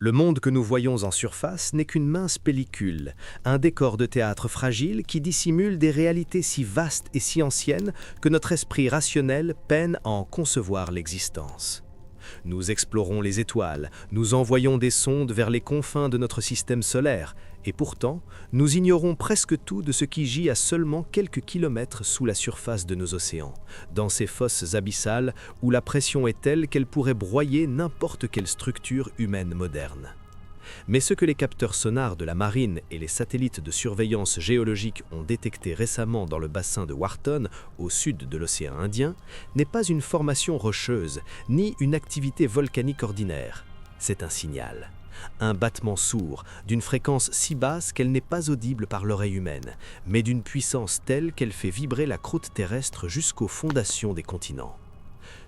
Le monde que nous voyons en surface n'est qu'une mince pellicule, un décor de théâtre fragile qui dissimule des réalités si vastes et si anciennes que notre esprit rationnel peine à en concevoir l'existence. Nous explorons les étoiles, nous envoyons des sondes vers les confins de notre système solaire, et pourtant, nous ignorons presque tout de ce qui gît à seulement quelques kilomètres sous la surface de nos océans, dans ces fosses abyssales où la pression est telle qu'elle pourrait broyer n'importe quelle structure humaine moderne. Mais ce que les capteurs sonars de la marine et les satellites de surveillance géologique ont détecté récemment dans le bassin de Wharton, au sud de l'océan Indien, n'est pas une formation rocheuse, ni une activité volcanique ordinaire. C'est un signal. Un battement sourd, d'une fréquence si basse qu'elle n'est pas audible par l'oreille humaine, mais d'une puissance telle qu'elle fait vibrer la croûte terrestre jusqu'aux fondations des continents.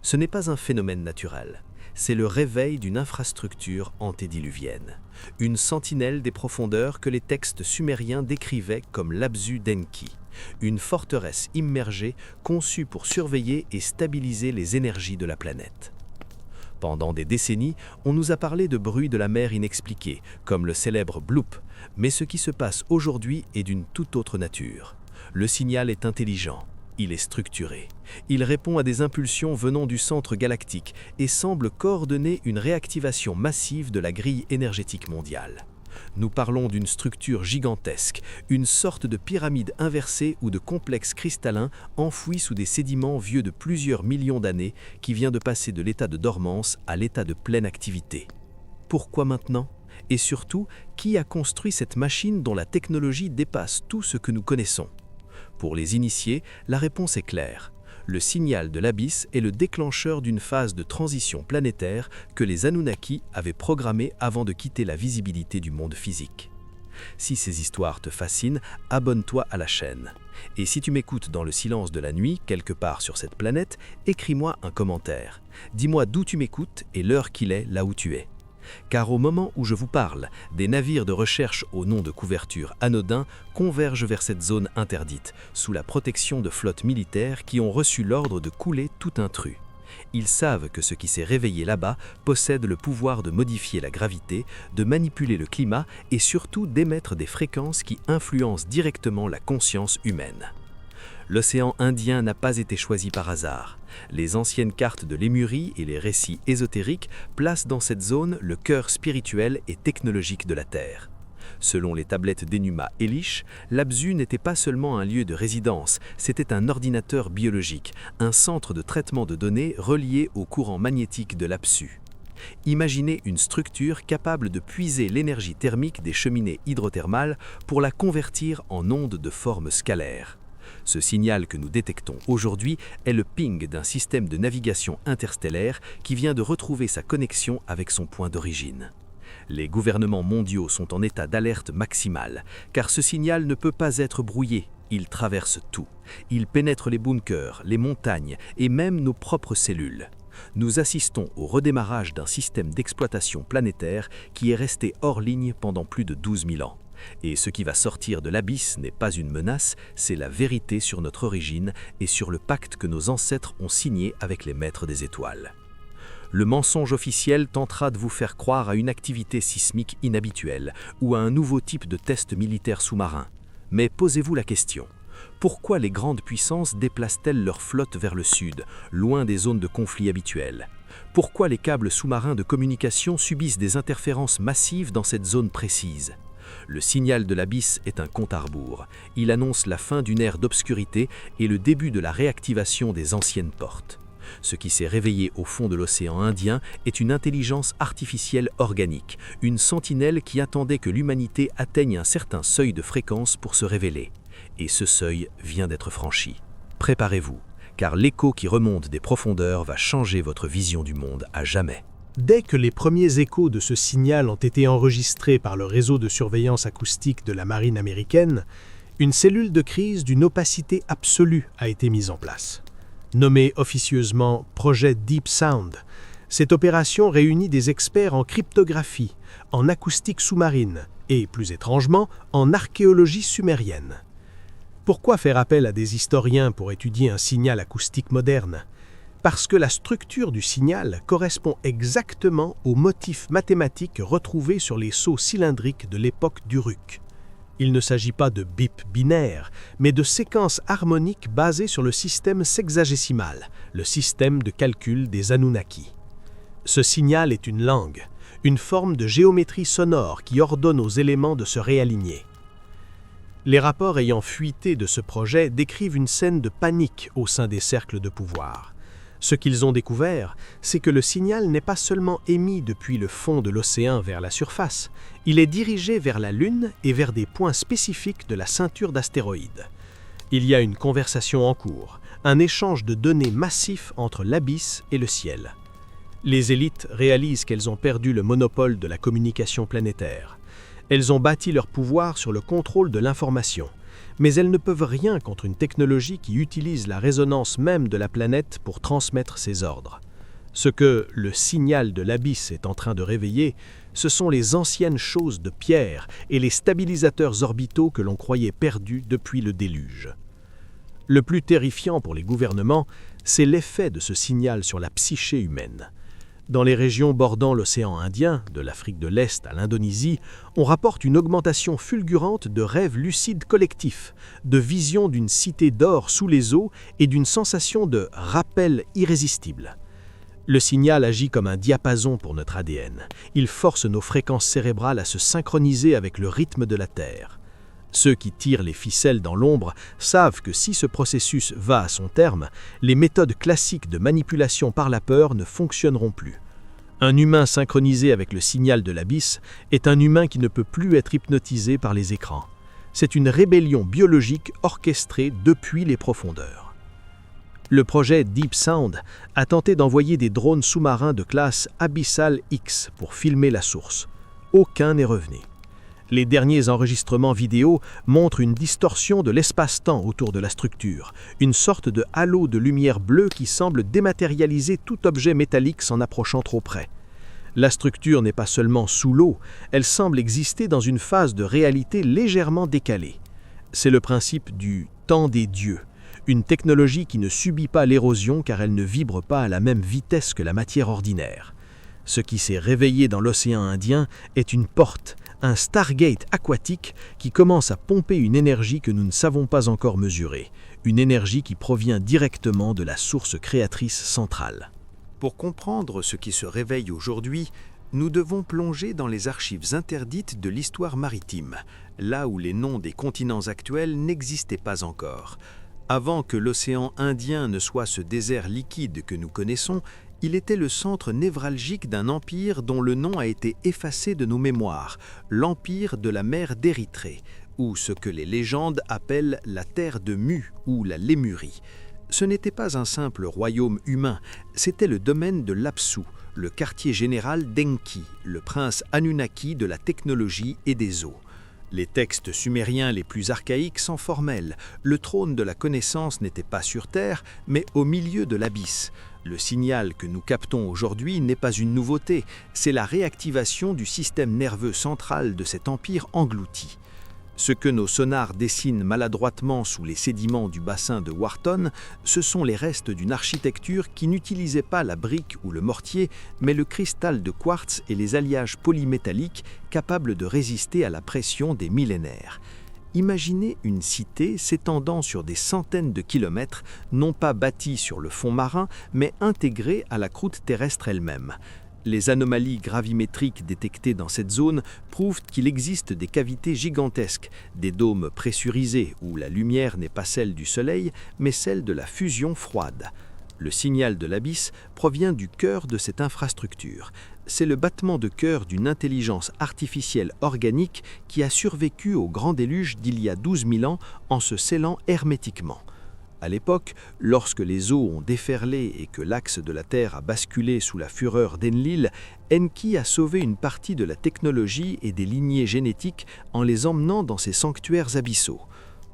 Ce n'est pas un phénomène naturel. C'est le réveil d'une infrastructure antédiluvienne, une sentinelle des profondeurs que les textes sumériens décrivaient comme l'Abzu d'Enki, une forteresse immergée conçue pour surveiller et stabiliser les énergies de la planète. Pendant des décennies, on nous a parlé de bruits de la mer inexpliqués, comme le célèbre bloop, mais ce qui se passe aujourd'hui est d'une toute autre nature. Le signal est intelligent. Il est structuré. Il répond à des impulsions venant du centre galactique et semble coordonner une réactivation massive de la grille énergétique mondiale. Nous parlons d'une structure gigantesque, une sorte de pyramide inversée ou de complexe cristallin enfoui sous des sédiments vieux de plusieurs millions d'années qui vient de passer de l'état de dormance à l'état de pleine activité. Pourquoi maintenant ? Et surtout, qui a construit cette machine dont la technologie dépasse tout ce que nous connaissons ? Pour les initiés, la réponse est claire. Le signal de l'abysse est le déclencheur d'une phase de transition planétaire que les Anunnaki avaient programmée avant de quitter la visibilité du monde physique. Si ces histoires te fascinent, abonne-toi à la chaîne. Et si tu m'écoutes dans le silence de la nuit, quelque part sur cette planète, écris-moi un commentaire. Dis-moi d'où tu m'écoutes et l'heure qu'il est là où tu es. Car au moment où je vous parle, des navires de recherche au nom de couverture anodin convergent vers cette zone interdite, sous la protection de flottes militaires qui ont reçu l'ordre de couler tout intrus. Ils savent que ce qui s'est réveillé là-bas possède le pouvoir de modifier la gravité, de manipuler le climat et surtout d'émettre des fréquences qui influencent directement la conscience humaine. L'océan Indien n'a pas été choisi par hasard. Les anciennes cartes de Lémurie et les récits ésotériques placent dans cette zone le cœur spirituel et technologique de la Terre. Selon les tablettes d'Enuma Elish, l'Abzu n'était pas seulement un lieu de résidence, c'était un ordinateur biologique, un centre de traitement de données relié au courant magnétique de l'Apsu. Imaginez une structure capable de puiser l'énergie thermique des cheminées hydrothermales pour la convertir en ondes de forme scalaire. Ce signal que nous détectons aujourd'hui est le ping d'un système de navigation interstellaire qui vient de retrouver sa connexion avec son point d'origine. Les gouvernements mondiaux sont en état d'alerte maximale, car ce signal ne peut pas être brouillé. Il traverse tout. Il pénètre les bunkers, les montagnes et même nos propres cellules. Nous assistons au redémarrage d'un système d'exploitation planétaire qui est resté hors ligne pendant plus de 12 000 ans. Et ce qui va sortir de l'abysse n'est pas une menace, c'est la vérité sur notre origine et sur le pacte que nos ancêtres ont signé avec les maîtres des étoiles. Le mensonge officiel tentera de vous faire croire à une activité sismique inhabituelle ou à un nouveau type de test militaire sous-marin. Mais posez-vous la question. Pourquoi les grandes puissances déplacent-elles leurs flottes vers le sud, loin des zones de conflit habituelles ? Pourquoi les câbles sous-marins de communication subissent des interférences massives dans cette zone précise ? Le signal de l'abysse est un compte à rebours. Il annonce la fin d'une ère d'obscurité et le début de la réactivation des anciennes portes. Ce qui s'est réveillé au fond de l'océan Indien est une intelligence artificielle organique, une sentinelle qui attendait que l'humanité atteigne un certain seuil de fréquence pour se révéler. Et ce seuil vient d'être franchi. Préparez-vous, car l'écho qui remonte des profondeurs va changer votre vision du monde à jamais. Dès que les premiers échos de ce signal ont été enregistrés par le réseau de surveillance acoustique de la marine américaine, une cellule de crise d'une opacité absolue a été mise en place. Nommée officieusement Projet Deep Sound, cette opération réunit des experts en cryptographie, en acoustique sous-marine et, plus étrangement, en archéologie sumérienne. Pourquoi faire appel à des historiens pour étudier un signal acoustique moderne ? Parce que la structure du signal correspond exactement aux motifs mathématiques retrouvés sur les sceaux cylindriques de l'époque d'Uruk. Il ne s'agit pas de bips binaires, mais de séquences harmoniques basées sur le système sexagésimal, le système de calcul des Anunnaki. Ce signal est une langue, une forme de géométrie sonore qui ordonne aux éléments de se réaligner. Les rapports ayant fuité de ce projet décrivent une scène de panique au sein des cercles de pouvoir. Ce qu'ils ont découvert, c'est que le signal n'est pas seulement émis depuis le fond de l'océan vers la surface, il est dirigé vers la Lune et vers des points spécifiques de la ceinture d'astéroïdes. Il y a une conversation en cours, un échange de données massif entre l'abysse et le ciel. Les élites réalisent qu'elles ont perdu le monopole de la communication planétaire. Elles ont bâti leur pouvoir sur le contrôle de l'information. Mais elles ne peuvent rien contre une technologie qui utilise la résonance même de la planète pour transmettre ses ordres. Ce que le signal de l'abysse est en train de réveiller, ce sont les anciennes choses de pierre et les stabilisateurs orbitaux que l'on croyait perdus depuis le déluge. Le plus terrifiant pour les gouvernements, c'est l'effet de ce signal sur la psyché humaine. Dans les régions bordant l'océan Indien, de l'Afrique de l'Est à l'Indonésie, on rapporte une augmentation fulgurante de rêves lucides collectifs, de visions d'une cité d'or sous les eaux et d'une sensation de rappel irrésistible. Le signal agit comme un diapason pour notre ADN. Il force nos fréquences cérébrales à se synchroniser avec le rythme de la Terre. Ceux qui tirent les ficelles dans l'ombre savent que si ce processus va à son terme, les méthodes classiques de manipulation par la peur ne fonctionneront plus. Un humain synchronisé avec le signal de l'abysse est un humain qui ne peut plus être hypnotisé par les écrans. C'est une rébellion biologique orchestrée depuis les profondeurs. Le projet Deep Sound a tenté d'envoyer des drones sous-marins de classe Abyssal X pour filmer la source. Aucun n'est revenu. Les derniers enregistrements vidéo montrent une distorsion de l'espace-temps autour de la structure, une sorte de halo de lumière bleue qui semble dématérialiser tout objet métallique s'en approchant trop près. La structure n'est pas seulement sous l'eau, elle semble exister dans une phase de réalité légèrement décalée. C'est le principe du « temps des dieux », une technologie qui ne subit pas l'érosion car elle ne vibre pas à la même vitesse que la matière ordinaire. Ce qui s'est réveillé dans l'océan Indien est une porte, un Stargate aquatique qui commence à pomper une énergie que nous ne savons pas encore mesurer, une énergie qui provient directement de la source créatrice centrale. Pour comprendre ce qui se réveille aujourd'hui, nous devons plonger dans les archives interdites de l'histoire maritime, là où les noms des continents actuels n'existaient pas encore. Avant que l'océan Indien ne soit ce désert liquide que nous connaissons, il était le centre névralgique d'un empire dont le nom a été effacé de nos mémoires, l'empire de la mer d'Érythrée, ou ce que les légendes appellent la terre de Mu ou la Lémurie. Ce n'était pas un simple royaume humain, c'était le domaine de l'Apsu, le quartier général d'Enki, le prince Anunnaki de la technologie et des eaux. Les textes sumériens les plus archaïques sont formels. Le trône de la connaissance n'était pas sur Terre, mais au milieu de l'abysse. Le signal que nous captons aujourd'hui n'est pas une nouveauté, c'est la réactivation du système nerveux central de cet empire englouti. Ce que nos sonars dessinent maladroitement sous les sédiments du bassin de Wharton, ce sont les restes d'une architecture qui n'utilisait pas la brique ou le mortier, mais le cristal de quartz et les alliages polymétalliques capables de résister à la pression des millénaires. Imaginez une cité s'étendant sur des centaines de kilomètres, non pas bâtie sur le fond marin, mais intégrée à la croûte terrestre elle-même. Les anomalies gravimétriques détectées dans cette zone prouvent qu'il existe des cavités gigantesques, des dômes pressurisés où la lumière n'est pas celle du Soleil, mais celle de la fusion froide. Le signal de l'abysse provient du cœur de cette infrastructure. C'est le battement de cœur d'une intelligence artificielle organique qui a survécu au grand déluge d'il y a 12 000 ans en se scellant hermétiquement. À l'époque, lorsque les eaux ont déferlé et que l'axe de la Terre a basculé sous la fureur d'Enlil, Enki a sauvé une partie de la technologie et des lignées génétiques en les emmenant dans ses sanctuaires abyssaux.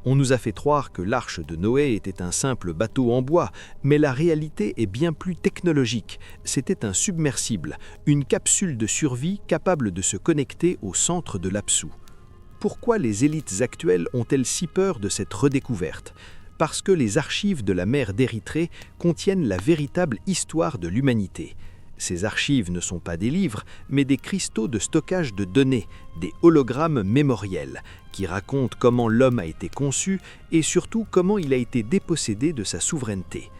On nous a fait croire que l'arche de Noé était un simple bateau en bois, mais la réalité est bien plus technologique. C'était un submersible, une capsule de survie capable de se connecter au centre de l'Apsu. Pourquoi les élites actuelles ont-elles si peur de cette redécouverte ? Parce que les archives de la mer d'Érythrée contiennent la véritable histoire de l'humanité. Ces archives ne sont pas des livres, mais des cristaux de stockage de données, des hologrammes mémoriels, qui racontent comment l'homme a été conçu et surtout comment il a été dépossédé de sa souveraineté.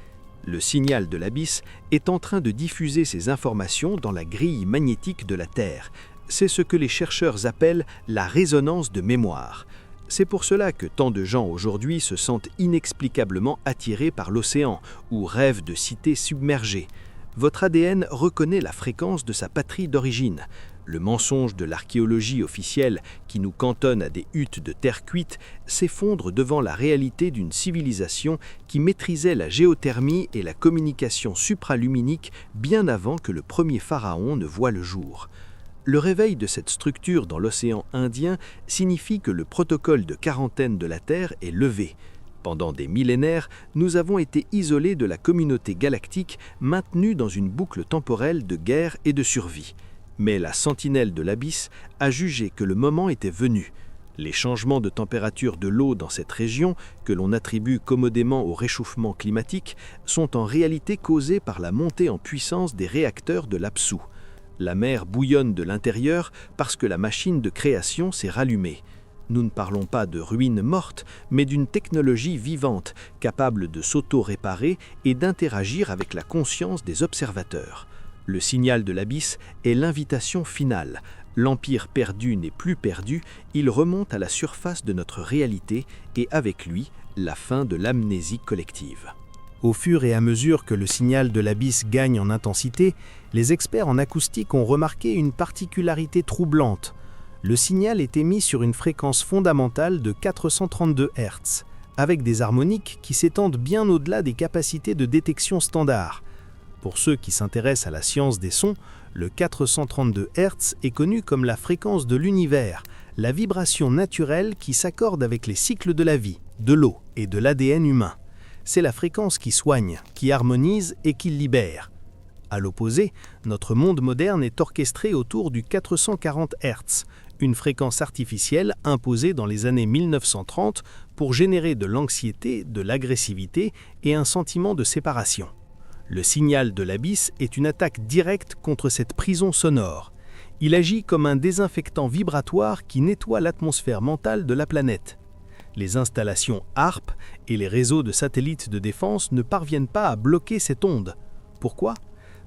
Le signal de l'Abysse est en train de diffuser ces informations dans la grille magnétique de la Terre. C'est ce que les chercheurs appellent la résonance de mémoire. C'est pour cela que tant de gens aujourd'hui se sentent inexplicablement attirés par l'océan ou rêvent de cités submergées. Votre ADN reconnaît la fréquence de sa patrie d'origine. Le mensonge de l'archéologie officielle qui nous cantonne à des huttes de terre cuite s'effondre devant la réalité d'une civilisation qui maîtrisait la géothermie et la communication supraluminique bien avant que le premier pharaon ne voie le jour. Le réveil de cette structure dans l'océan Indien signifie que le protocole de quarantaine de la Terre est levé. Pendant des millénaires, nous avons été isolés de la communauté galactique, maintenus dans une boucle temporelle de guerre et de survie. Mais la sentinelle de l'Abysse a jugé que le moment était venu. Les changements de température de l'eau dans cette région, que l'on attribue commodément au réchauffement climatique, sont en réalité causés par la montée en puissance des réacteurs de l'Apsu. La mer bouillonne de l'intérieur parce que la machine de création s'est rallumée. Nous ne parlons pas de ruines mortes, mais d'une technologie vivante, capable de s'auto-réparer et d'interagir avec la conscience des observateurs. Le signal de l'Abysse est l'invitation finale. L'empire perdu n'est plus perdu, il remonte à la surface de notre réalité et avec lui, la fin de l'amnésie collective. Au fur et à mesure que le signal de l'Abysse gagne en intensité, les experts en acoustique ont remarqué une particularité troublante. Le signal est émis sur une fréquence fondamentale de 432 Hz, avec des harmoniques qui s'étendent bien au-delà des capacités de détection standard. Pour ceux qui s'intéressent à la science des sons, le 432 Hz est connu comme la fréquence de l'univers, la vibration naturelle qui s'accorde avec les cycles de la vie, de l'eau et de l'ADN humain. C'est la fréquence qui soigne, qui harmonise et qui libère. À l'opposé, notre monde moderne est orchestré autour du 440 Hz, une fréquence artificielle imposée dans les années 1930 pour générer de l'anxiété, de l'agressivité et un sentiment de séparation. Le signal de l'Abysse est une attaque directe contre cette prison sonore. Il agit comme un désinfectant vibratoire qui nettoie l'atmosphère mentale de la planète. Les installations HAARP et les réseaux de satellites de défense ne parviennent pas à bloquer cette onde. Pourquoi ?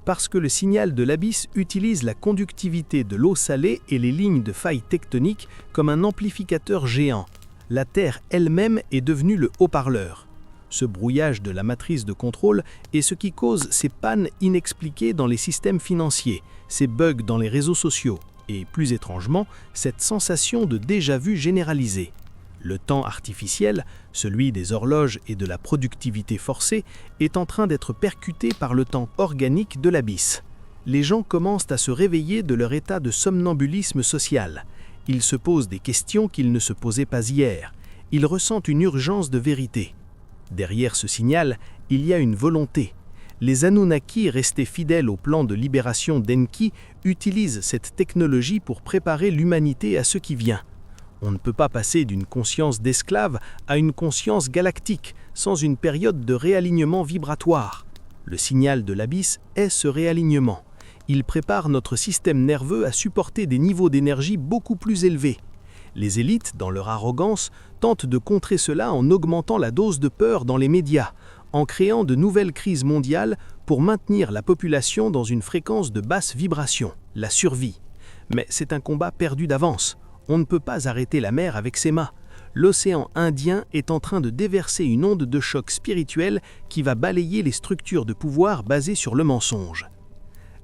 Parce que le signal de l'Abysse utilise la conductivité de l'eau salée et les lignes de failles tectoniques comme un amplificateur géant. La Terre elle-même est devenue le haut-parleur. Ce brouillage de la matrice de contrôle est ce qui cause ces pannes inexpliquées dans les systèmes financiers, ces bugs dans les réseaux sociaux et, plus étrangement, cette sensation de déjà-vu généralisée. Le temps artificiel, celui des horloges et de la productivité forcée, est en train d'être percuté par le temps organique de l'Abysse. Les gens commencent à se réveiller de leur état de somnambulisme social. Ils se posent des questions qu'ils ne se posaient pas hier. Ils ressentent une urgence de vérité. Derrière ce signal, il y a une volonté. Les Anunnaki, restés fidèles au plan de libération d'Enki, utilisent cette technologie pour préparer l'humanité à ce qui vient. On ne peut pas passer d'une conscience d'esclave à une conscience galactique sans une période de réalignement vibratoire. Le signal de l'Abysse est ce réalignement. Il prépare notre système nerveux à supporter des niveaux d'énergie beaucoup plus élevés. Les élites, dans leur arrogance, tentent de contrer cela en augmentant la dose de peur dans les médias, en créant de nouvelles crises mondiales pour maintenir la population dans une fréquence de basse vibration, la survie. Mais c'est un combat perdu d'avance. On ne peut pas arrêter la mer avec ses mâts. L'océan Indien est en train de déverser une onde de choc spirituel qui va balayer les structures de pouvoir basées sur le mensonge.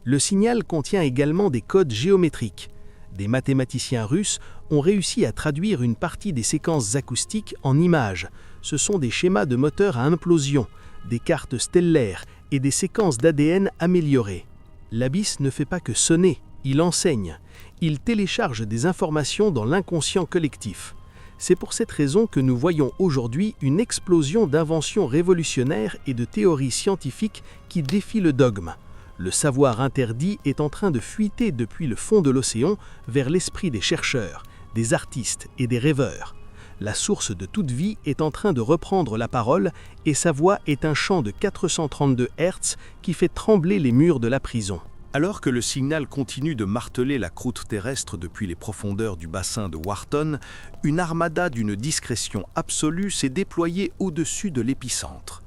Le signal contient également des codes géométriques. Des mathématiciens russes ont réussi à traduire une partie des séquences acoustiques en images. Ce sont des schémas de moteurs à implosion, des cartes stellaires et des séquences d'ADN améliorées. L'Abysse ne fait pas que sonner, il enseigne. Il télécharge des informations dans l'inconscient collectif. C'est pour cette raison que nous voyons aujourd'hui une explosion d'inventions révolutionnaires et de théories scientifiques qui défient le dogme. Le savoir interdit est en train de fuiter depuis le fond de l'océan vers l'esprit des chercheurs, des artistes et des rêveurs. la source de toute vie est en train de reprendre la parole et sa voix est un chant de 432 Hz qui fait trembler les murs de la prison. Alors que le signal continue de marteler la croûte terrestre depuis les profondeurs du bassin de Wharton, une armada d'une discrétion absolue s'est déployée au-dessus de l'épicentre.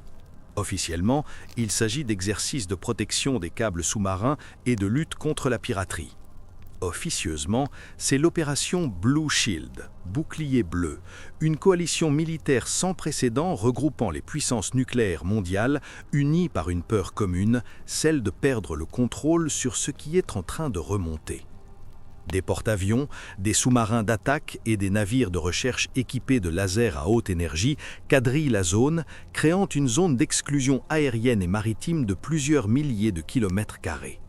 Officiellement, il s'agit d'exercices de protection des câbles sous-marins et de lutte contre la piraterie. Officieusement, c'est l'opération Blue Shield, bouclier bleu, une coalition militaire sans précédent regroupant les puissances nucléaires mondiales, unies par une peur commune, celle de perdre le contrôle sur ce qui est en train de remonter. Des porte-avions, des sous-marins d'attaque et des navires de recherche équipés de lasers à haute énergie quadrillent la zone, créant une zone d'exclusion aérienne et maritime de plusieurs milliers de kilomètres carrés.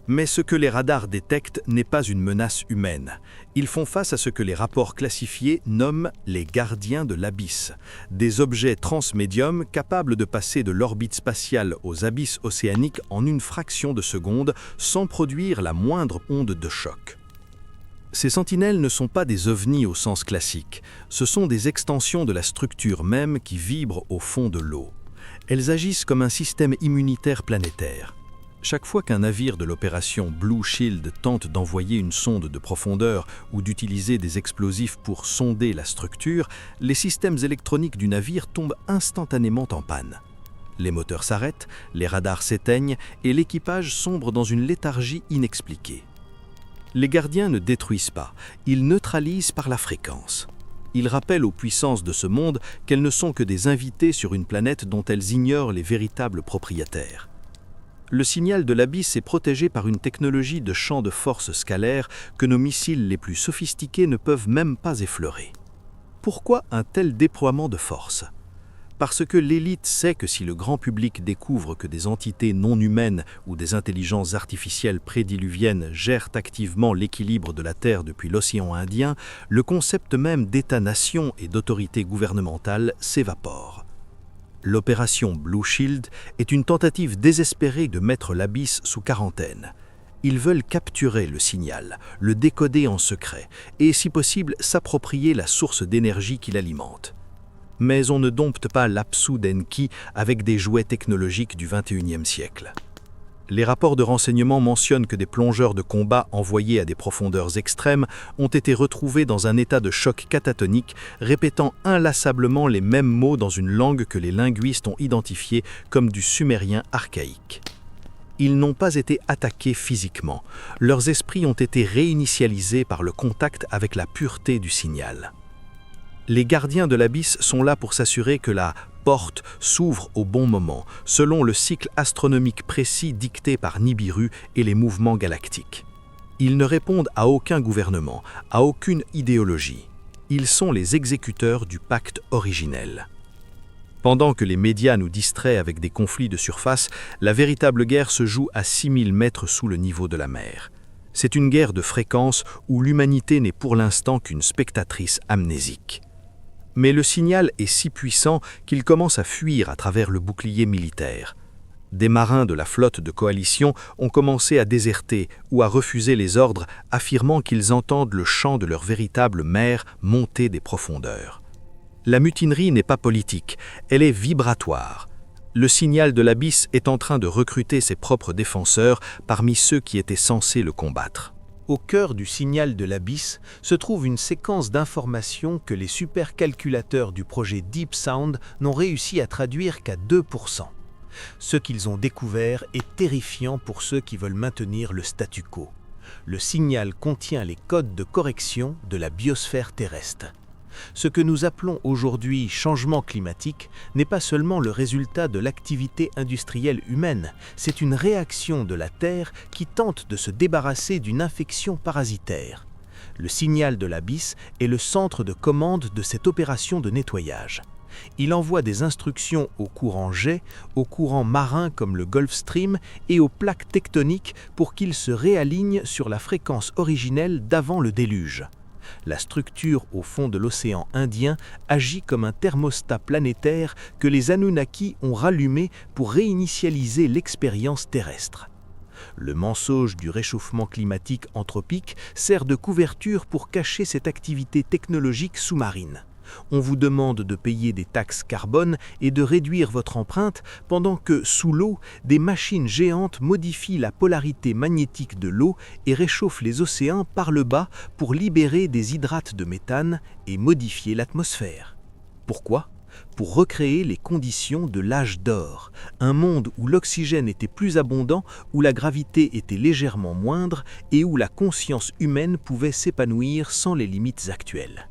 Mais ce que les radars détectent n'est pas une menace humaine. Ils font face à ce que les rapports classifiés nomment les gardiens de l'abysse, des objets transmédiums capables de passer de l'orbite spatiale aux abysses océaniques en une fraction de seconde sans produire la moindre onde de choc. Ces sentinelles ne sont pas des ovnis au sens classique, ce sont des extensions de la structure même qui vibrent au fond de l'eau. Elles agissent comme un système immunitaire planétaire. Chaque fois qu'un navire de l'opération Blue Shield tente d'envoyer une sonde de profondeur ou d'utiliser des explosifs pour sonder la structure, les systèmes électroniques du navire tombent instantanément en panne. Les moteurs s'arrêtent, les radars s'éteignent et l'équipage sombre dans une léthargie inexpliquée. Les gardiens ne détruisent pas, ils neutralisent par la fréquence. Ils rappellent aux puissances de ce monde qu'elles ne sont que des invités sur une planète dont elles ignorent les véritables propriétaires. Le signal de l'abysse est protégé par une technologie de champ de force scalaire que nos missiles les plus sophistiqués ne peuvent même pas effleurer. Pourquoi un tel déploiement de force ? Parce que l'élite sait que si le grand public découvre que des entités non humaines ou des intelligences artificielles prédiluviennes gèrent activement l'équilibre de la Terre depuis l'océan Indien, le concept même d'État-nation et d'autorité gouvernementale s'évapore. L'opération Blue Shield est une tentative désespérée de mettre l'abysse sous quarantaine. Ils veulent capturer le signal, le décoder en secret et, si possible, s'approprier la source d'énergie qui l'alimente. Mais on ne dompte pas l'Apsu Denki avec des jouets technologiques du XXIe siècle. Les rapports de renseignement mentionnent que des plongeurs de combat envoyés à des profondeurs extrêmes ont été retrouvés dans un état de choc catatonique, répétant inlassablement les mêmes mots dans une langue que les linguistes ont identifiée comme du sumérien archaïque. Ils n'ont pas été attaqués physiquement, leurs esprits ont été réinitialisés par le contact avec la pureté du signal. Les gardiens de l'abysse sont là pour s'assurer que la porte s'ouvre au bon moment, selon le cycle astronomique précis dicté par Nibiru et les mouvements galactiques. Ils ne répondent à aucun gouvernement, à aucune idéologie. Ils sont les exécuteurs du pacte originel. Pendant que les médias nous distraient avec des conflits de surface, la véritable guerre se joue à 6000 mètres sous le niveau de la mer. C'est une guerre de fréquence où l'humanité n'est pour l'instant qu'une spectatrice amnésique. Mais le signal est si puissant qu'il commence à fuir à travers le bouclier militaire. Des marins de la flotte de coalition ont commencé à déserter ou à refuser les ordres, affirmant qu'ils entendent le chant de leur véritable mère monter des profondeurs. La mutinerie n'est pas politique, elle est vibratoire. Le signal de l'abysse est en train de recruter ses propres défenseurs parmi ceux qui étaient censés le combattre. Au cœur du signal de l'abysse se trouve une séquence d'informations que les supercalculateurs du projet Deep Sound n'ont réussi à traduire qu'à 2%. Ce qu'ils ont découvert est terrifiant pour ceux qui veulent maintenir le statu quo. Le signal contient les codes de correction de la biosphère terrestre. Ce que nous appelons aujourd'hui changement climatique n'est pas seulement le résultat de l'activité industrielle humaine, c'est une réaction de la Terre qui tente de se débarrasser d'une infection parasitaire. Le signal de l'abysse est le centre de commande de cette opération de nettoyage. Il envoie des instructions aux courants jets, aux courants marins comme le Gulf Stream et aux plaques tectoniques pour qu'ils se réalignent sur la fréquence originelle d'avant le déluge. La structure au fond de l'océan Indien agit comme un thermostat planétaire que les Anunnaki ont rallumé pour réinitialiser l'expérience terrestre. Le mensonge du réchauffement climatique anthropique sert de couverture pour cacher cette activité technologique sous-marine. On vous demande de payer des taxes carbone et de réduire votre empreinte pendant que, sous l'eau, des machines géantes modifient la polarité magnétique de l'eau et réchauffent les océans par le bas pour libérer des hydrates de méthane et modifier l'atmosphère. Pourquoi ? Pour recréer les conditions de l'âge d'or, un monde où l'oxygène était plus abondant, où la gravité était légèrement moindre et où la conscience humaine pouvait s'épanouir sans les limites actuelles.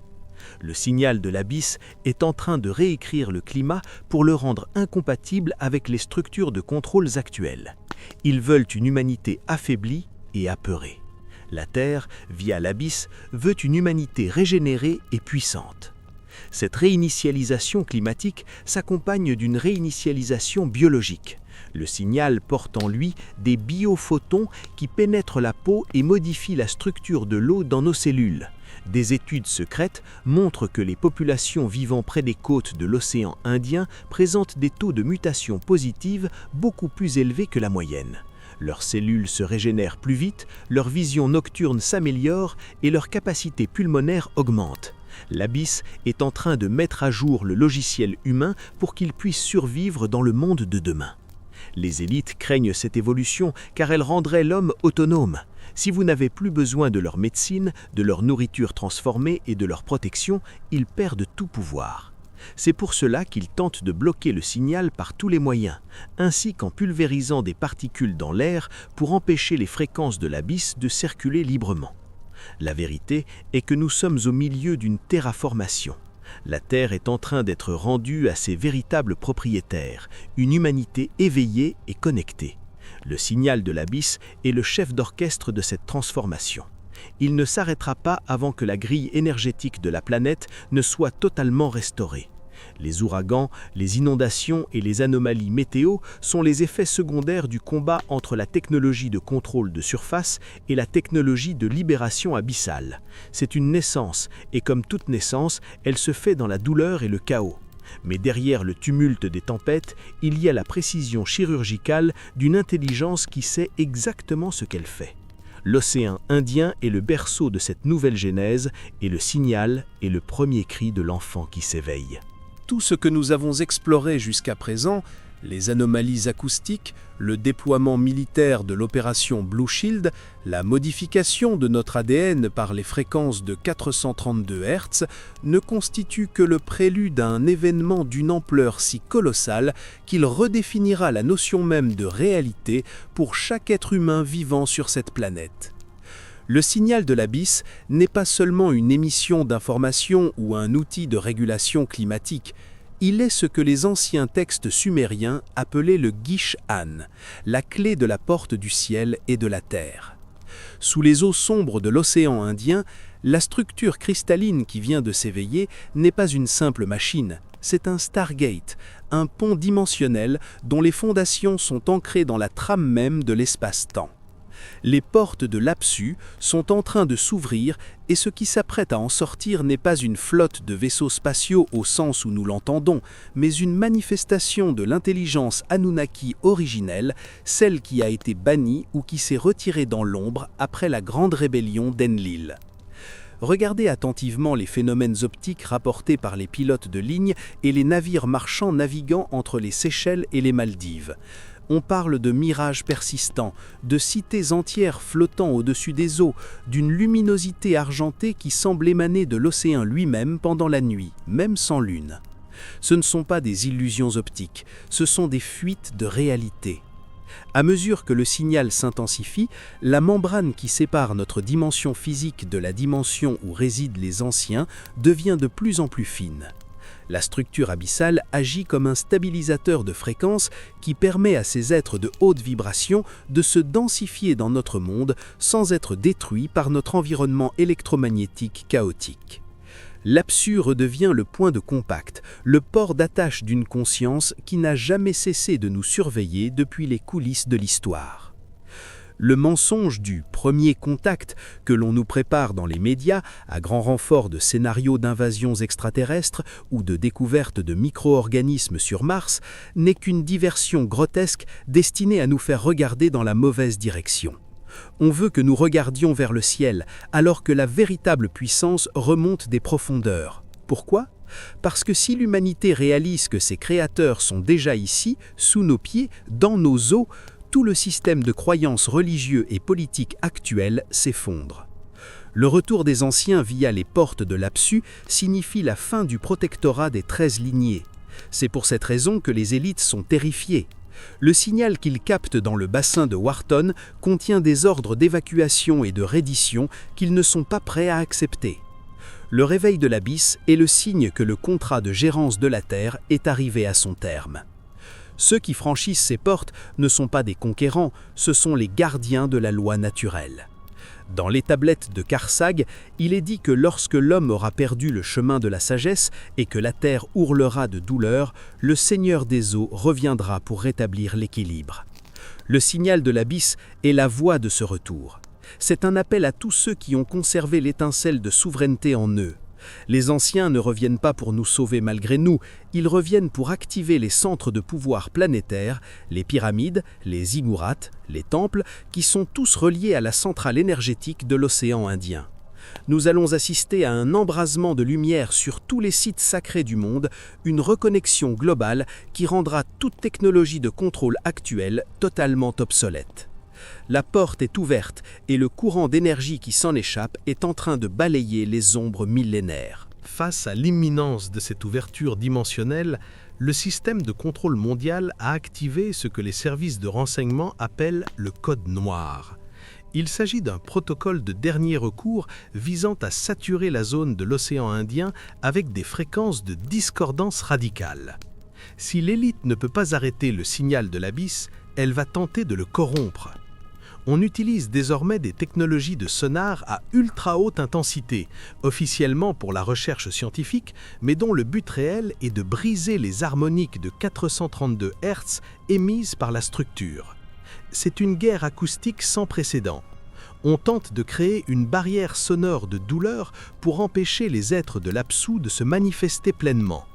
Le signal de l'Abysse est en train de réécrire le climat pour le rendre incompatible avec les structures de contrôles actuelles. Ils veulent une humanité affaiblie et apeurée. La Terre, via l'Abysse, veut une humanité régénérée et puissante. Cette réinitialisation climatique s'accompagne d'une réinitialisation biologique. Le signal porte en lui des biophotons qui pénètrent la peau et modifient la structure de l'eau dans nos cellules. Des études secrètes montrent que les populations vivant près des côtes de l'océan Indien présentent des taux de mutation positive beaucoup plus élevés que la moyenne. Leurs cellules se régénèrent plus vite, leur vision nocturne s'améliore et leur capacité pulmonaire augmente. L'Abysse est en train de mettre à jour le logiciel humain pour qu'il puisse survivre dans le monde de demain. Les élites craignent cette évolution car elle rendrait l'homme autonome. Si vous n'avez plus besoin de leur médecine, de leur nourriture transformée et de leur protection, ils perdent tout pouvoir. C'est pour cela qu'ils tentent de bloquer le signal par tous les moyens, ainsi qu'en pulvérisant des particules dans l'air pour empêcher les fréquences de l'Abysse de circuler librement. La vérité est que nous sommes au milieu d'une terraformation. La Terre est en train d'être rendue à ses véritables propriétaires, une humanité éveillée et connectée. Le signal de l'Abysse est le chef d'orchestre de cette transformation. Il ne s'arrêtera pas avant que la grille énergétique de la planète ne soit totalement restaurée. Les ouragans, les inondations et les anomalies météo sont les effets secondaires du combat entre la technologie de contrôle de surface et la technologie de libération abyssale. C'est une naissance, et comme toute naissance, elle se fait dans la douleur et le chaos. Mais derrière le tumulte des tempêtes, il y a la précision chirurgicale d'une intelligence qui sait exactement ce qu'elle fait. L'océan Indien est le berceau de cette nouvelle genèse et le signal est le premier cri de l'enfant qui s'éveille. Tout ce que nous avons exploré jusqu'à présent, les anomalies acoustiques, le déploiement militaire de l'opération Blue Shield, la modification de notre ADN par les fréquences de 432 Hz, ne constituent que le prélude à un événement d'une ampleur si colossale qu'il redéfinira la notion même de réalité pour chaque être humain vivant sur cette planète. Le signal de l'Abysse n'est pas seulement une émission d'information ou un outil de régulation climatique. Il est ce que les anciens textes sumériens appelaient le Gish-An, la clé de la porte du ciel et de la terre. Sous les eaux sombres de l'océan Indien, la structure cristalline qui vient de s'éveiller n'est pas une simple machine, c'est un Stargate, un pont dimensionnel dont les fondations sont ancrées dans la trame même de l'espace-temps. Les portes de l'Apsu sont en train de s'ouvrir et ce qui s'apprête à en sortir n'est pas une flotte de vaisseaux spatiaux au sens où nous l'entendons, mais une manifestation de l'intelligence Anunnaki originelle, celle qui a été bannie ou qui s'est retirée dans l'ombre après la grande rébellion d'Enlil. Regardez attentivement les phénomènes optiques rapportés par les pilotes de ligne et les navires marchands naviguant entre les Seychelles et les Maldives. On parle de mirages persistants, de cités entières flottant au-dessus des eaux, d'une luminosité argentée qui semble émaner de l'océan lui-même pendant la nuit, même sans lune. Ce ne sont pas des illusions optiques, ce sont des fuites de réalité. À mesure que le signal s'intensifie, la membrane qui sépare notre dimension physique de la dimension où résident les anciens devient de plus en plus fine. La structure abyssale agit comme un stabilisateur de fréquence qui permet à ces êtres de haute vibration de se densifier dans notre monde sans être détruits par notre environnement électromagnétique chaotique. L'Apsu redevient le point de contact, le port d'attache d'une conscience qui n'a jamais cessé de nous surveiller depuis les coulisses de l'histoire. Le mensonge du premier contact que l'on nous prépare dans les médias, à grand renfort de scénarios d'invasions extraterrestres ou de découverte de micro-organismes sur Mars, n'est qu'une diversion grotesque destinée à nous faire regarder dans la mauvaise direction. On veut que nous regardions vers le ciel, alors que la véritable puissance remonte des profondeurs. Pourquoi ? Parce que si l'humanité réalise que ses créateurs sont déjà ici, sous nos pieds, dans nos os, tout le système de croyances religieux et politiques actuel s'effondre. Le retour des anciens via les portes de l'Apsu signifie la fin du protectorat des 13 lignées. C'est pour cette raison que les élites sont terrifiées. Le signal qu'ils captent dans le bassin de Wharton contient des ordres d'évacuation et de reddition qu'ils ne sont pas prêts à accepter. Le réveil de l'Abysse est le signe que le contrat de gérance de la Terre est arrivé à son terme. Ceux qui franchissent ces portes ne sont pas des conquérants, ce sont les gardiens de la loi naturelle. Dans les tablettes de Karsag, il est dit que lorsque l'homme aura perdu le chemin de la sagesse et que la terre hurlera de douleur, le Seigneur des eaux reviendra pour rétablir l'équilibre. Le signal de l'Abysse est la voie de ce retour. C'est un appel à tous ceux qui ont conservé l'étincelle de souveraineté en eux. Les anciens ne reviennent pas pour nous sauver malgré nous, ils reviennent pour activer les centres de pouvoir planétaires, les pyramides, les ziggourats, les temples, qui sont tous reliés à la centrale énergétique de l'océan Indien. Nous allons assister à un embrasement de lumière sur tous les sites sacrés du monde, une reconnexion globale qui rendra toute technologie de contrôle actuelle totalement obsolète. La porte est ouverte et le courant d'énergie qui s'en échappe est en train de balayer les ombres millénaires. Face à l'imminence de cette ouverture dimensionnelle, le système de contrôle mondial a activé ce que les services de renseignement appellent le code noir. Il s'agit d'un protocole de dernier recours visant à saturer la zone de l'océan Indien avec des fréquences de discordance radicale. Si l'élite ne peut pas arrêter le signal de l'Abysse, elle va tenter de le corrompre. On utilise désormais des technologies de sonar à ultra haute intensité, officiellement pour la recherche scientifique, mais dont le but réel est de briser les harmoniques de 432 Hz émises par la structure. C'est une guerre acoustique sans précédent. On tente de créer une barrière sonore de douleur pour empêcher les êtres de l'Apsu de se manifester pleinement.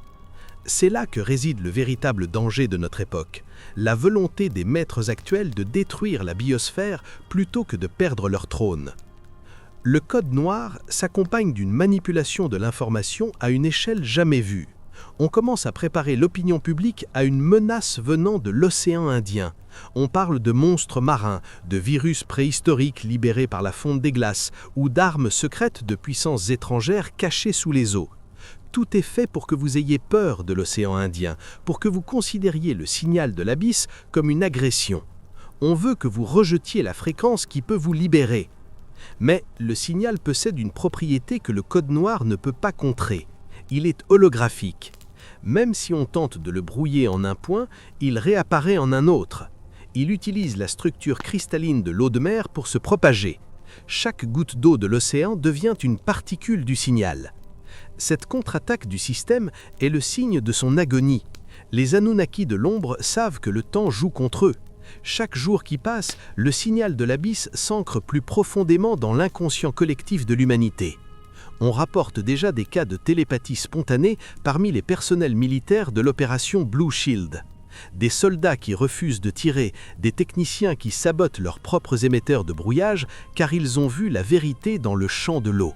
C'est là que réside le véritable danger de notre époque, la volonté des maîtres actuels de détruire la biosphère plutôt que de perdre leur trône. Le code noir s'accompagne d'une manipulation de l'information à une échelle jamais vue. On commence à préparer l'opinion publique à une menace venant de l'océan Indien. On parle de monstres marins, de virus préhistoriques libérés par la fonte des glaces ou d'armes secrètes de puissances étrangères cachées sous les eaux. Tout est fait pour que vous ayez peur de l'océan Indien, pour que vous considériez le signal de l'Abysse comme une agression. On veut que vous rejetiez la fréquence qui peut vous libérer. Mais le signal possède une propriété que le code noir ne peut pas contrer. Il est holographique. Même si on tente de le brouiller en un point, il réapparaît en un autre. Il utilise la structure cristalline de l'eau de mer pour se propager. Chaque goutte d'eau de l'océan devient une particule du signal. Cette contre-attaque du système est le signe de son agonie. Les Anunnaki de l'ombre savent que le temps joue contre eux. Chaque jour qui passe, le signal de l'Abysse s'ancre plus profondément dans l'inconscient collectif de l'humanité. On rapporte déjà des cas de télépathie spontanée parmi les personnels militaires de l'opération Blue Shield. Des soldats qui refusent de tirer, des techniciens qui sabotent leurs propres émetteurs de brouillage car ils ont vu la vérité dans le champ de l'eau.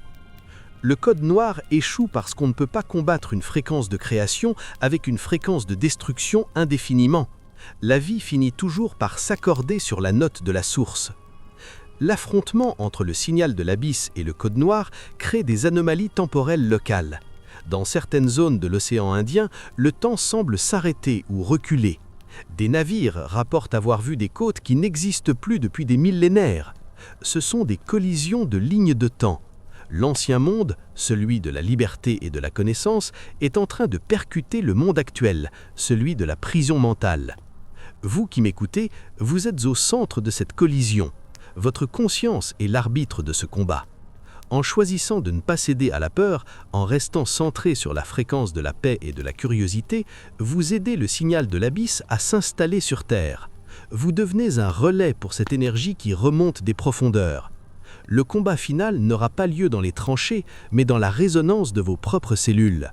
Le code noir échoue parce qu'on ne peut pas combattre une fréquence de création avec une fréquence de destruction indéfiniment. La vie finit toujours par s'accorder sur la note de la source. L'affrontement entre le signal de l'Abysse et le code noir crée des anomalies temporelles locales. Dans certaines zones de l'océan Indien, le temps semble s'arrêter ou reculer. Des navires rapportent avoir vu des côtes qui n'existent plus depuis des millénaires. Ce sont des collisions de lignes de temps. L'ancien monde, celui de la liberté et de la connaissance, est en train de percuter le monde actuel, celui de la prison mentale. Vous qui m'écoutez, vous êtes au centre de cette collision. Votre conscience est l'arbitre de ce combat. En choisissant de ne pas céder à la peur, en restant centré sur la fréquence de la paix et de la curiosité, vous aidez le signal de l'Abysse à s'installer sur Terre. Vous devenez un relais pour cette énergie qui remonte des profondeurs. Le combat final n'aura pas lieu dans les tranchées, mais dans la résonance de vos propres cellules.